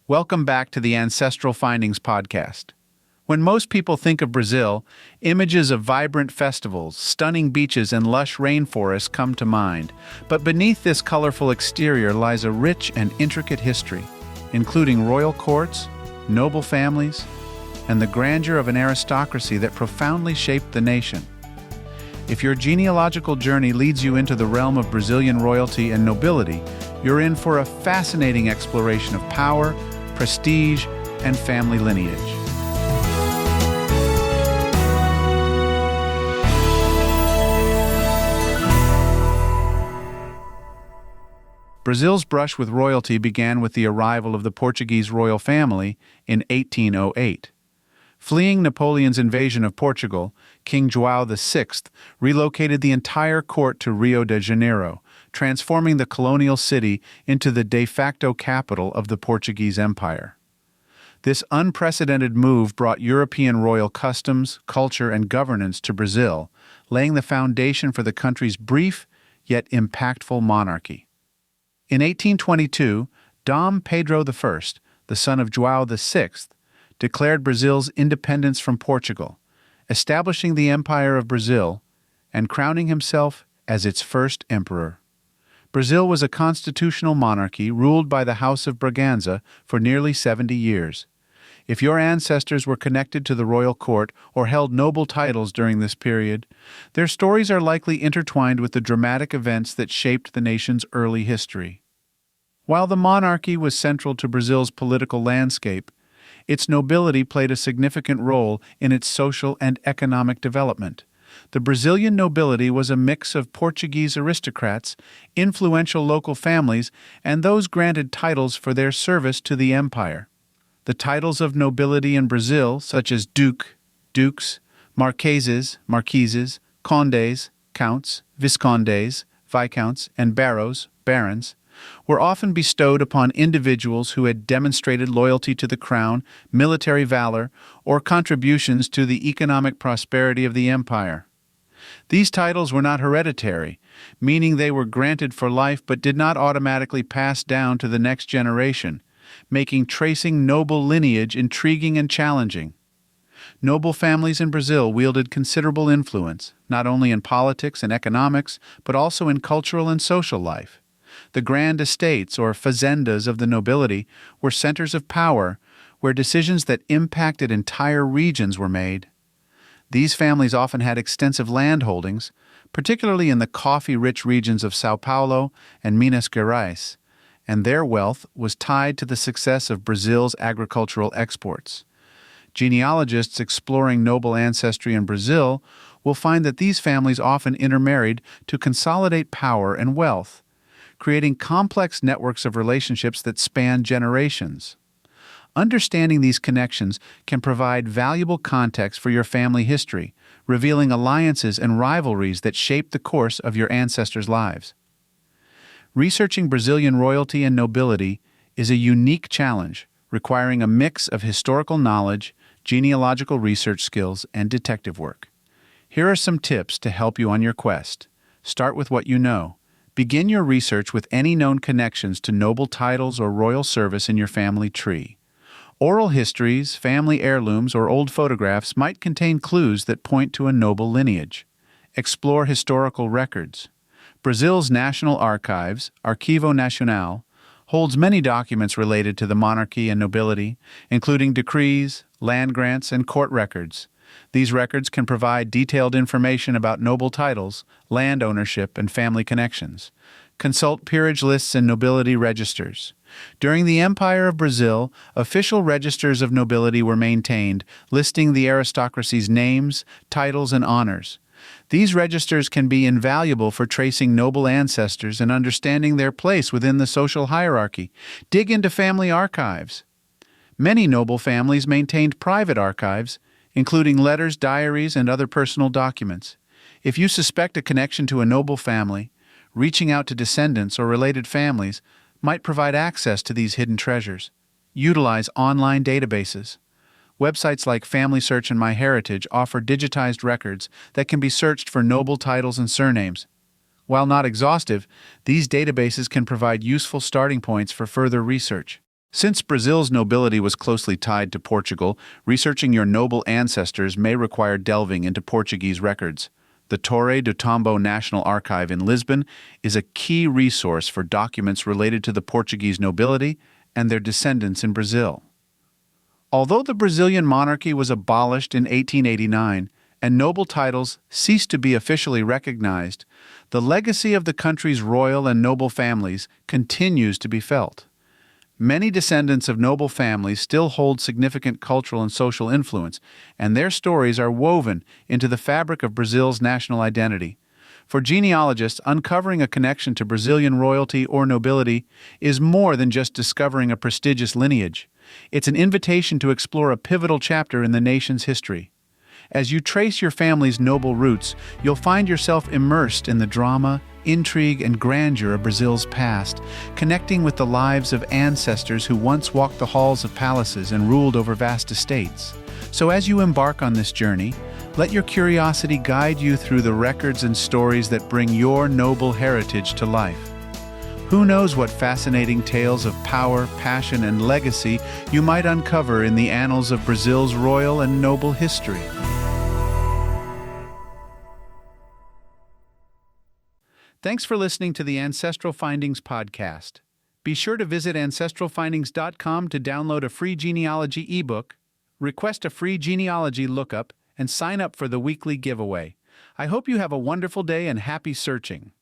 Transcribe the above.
Welcome back to the Ancestral Findings podcast. When most people think of Brazil, images of vibrant festivals, stunning beaches, and lush rainforests come to mind. But beneath this colorful exterior lies a rich and intricate history, including royal courts, noble families, and the grandeur of an aristocracy that profoundly shaped the nation. If your genealogical journey leads you into the realm of Brazilian royalty and nobility, you're in for a fascinating exploration of power, prestige, and family lineage. Brazil's brush with royalty began with the arrival of the Portuguese royal family in 1808. Fleeing Napoleon's invasion of Portugal, King João VI relocated the entire court to Rio de Janeiro, transforming the colonial city into the de facto capital of the Portuguese Empire. This unprecedented move brought European royal customs, culture, and governance to Brazil, laying the foundation for the country's brief yet impactful monarchy. In 1822, Dom Pedro I, the son of João VI, declared Brazil's independence from Portugal, establishing the Empire of Brazil and crowning himself as its first emperor. Brazil was a constitutional monarchy ruled by the House of Braganza for nearly 70 years. If your ancestors were connected to the royal court or held noble titles during this period, their stories are likely intertwined with the dramatic events that shaped the nation's early history. While the monarchy was central to Brazil's political landscape, its nobility played a significant role in its social and economic development. The Brazilian nobility was a mix of Portuguese aristocrats, influential local families, and those granted titles for their service to the empire. The titles of nobility in Brazil, such as duke, dukes, marqueses, marquises, condes, counts, viscondes, viscounts, and barões, barons, were often bestowed upon individuals who had demonstrated loyalty to the crown, military valor, or contributions to the economic prosperity of the empire. These titles were not hereditary, meaning they were granted for life but did not automatically pass down to the next generation, making tracing noble lineage intriguing and challenging. Noble families in Brazil wielded considerable influence, not only in politics and economics, but also in cultural and social life. The grand estates, or fazendas of the nobility, were centers of power, where decisions that impacted entire regions were made. These families often had extensive land holdings, particularly in the coffee-rich regions of São Paulo and Minas Gerais, and their wealth was tied to the success of Brazil's agricultural exports. Genealogists exploring noble ancestry in Brazil will find that these families often intermarried to consolidate power and wealth, creating complex networks of relationships that span generations. Understanding these connections can provide valuable context for your family history, revealing alliances and rivalries that shape the course of your ancestors' lives. Researching Brazilian royalty and nobility is a unique challenge, requiring a mix of historical knowledge, genealogical research skills, and detective work. Here are some tips to help you on your quest. Start with what you know. Begin your research with any known connections to noble titles or royal service in your family tree. Oral histories, family heirlooms, or old photographs might contain clues that point to a noble lineage. Explore historical records. Brazil's National Archives, Arquivo Nacional, holds many documents related to the monarchy and nobility, including decrees, land grants, and court records. These records can provide detailed information about noble titles, land ownership, and family connections. Consult peerage lists and nobility registers. During the Empire of Brazil, official registers of nobility were maintained, listing the aristocracy's names, titles, and honors. These registers can be invaluable for tracing noble ancestors and understanding their place within the social hierarchy. Dig into family archives. Many noble families maintained private archives, including letters, diaries, and other personal documents. If you suspect a connection to a noble family, reaching out to descendants or related families might provide access to these hidden treasures. Utilize online databases. Websites like Family Search and MyHeritage offer digitized records that can be searched for noble titles and surnames. While not exhaustive, these databases can provide useful starting points for further research. Since Brazil's nobility was closely tied to Portugal, researching your noble ancestors may require delving into Portuguese records. The Torre do Tombo National Archive in Lisbon is a key resource for documents related to the Portuguese nobility and their descendants in Brazil. Although the Brazilian monarchy was abolished in 1889 and noble titles ceased to be officially recognized, the legacy of the country's royal and noble families continues to be felt. Many descendants of noble families still hold significant cultural and social influence, and their stories are woven into the fabric of Brazil's national identity. For genealogists, uncovering a connection to Brazilian royalty or nobility is more than just discovering a prestigious lineage. It's an invitation to explore a pivotal chapter in the nation's history. As you trace your family's noble roots, you'll find yourself immersed in the drama, intrigue, and grandeur of Brazil's past, connecting with the lives of ancestors who once walked the halls of palaces and ruled over vast estates. So as you embark on this journey, let your curiosity guide you through the records and stories that bring your noble heritage to life. Who knows what fascinating tales of power, passion, and legacy you might uncover in the annals of Brazil's royal and noble history. Thanks for listening to the Ancestral Findings podcast. Be sure to visit ancestralfindings.com to download a free genealogy ebook, request a free genealogy lookup, and sign up for the weekly giveaway. I hope you have a wonderful day and happy searching.